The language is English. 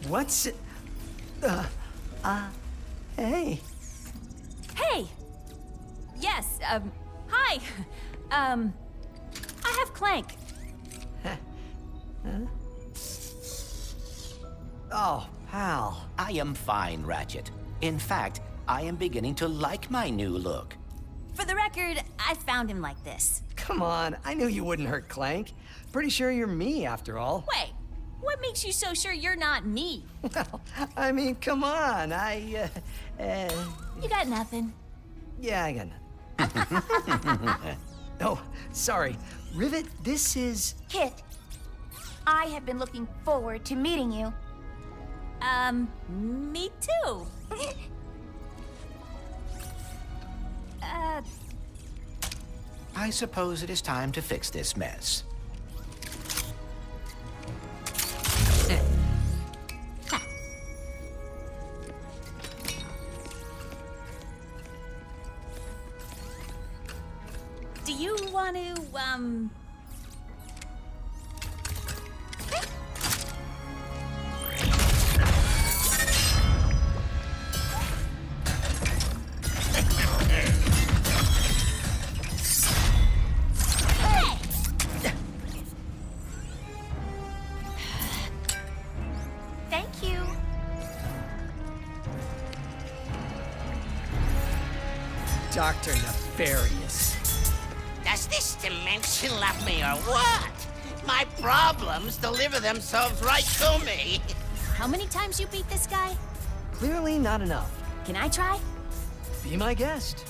What's... hey. Hey! Yes, hi. I have Clank. Oh, pal. I am fine, Ratchet. In fact, I am beginning to like my new look. For the record, I found him like this. Come on, I knew you wouldn't hurt Clank. Pretty sure you're me, after all. Wait, what makes you so sure you're not me? Well, I mean, come on, You got nothing. Yeah, I got nothing. Oh, sorry. Rivet, this is... Kit, I have been looking forward to meeting you. Me too. I suppose it is time to fix this mess. Do you want to, Thank you. Dr. Nefarious. Does this dimension love me or what? My problems deliver themselves right to me. How many times you beat this guy? Clearly not enough. Can I try? Be my guest.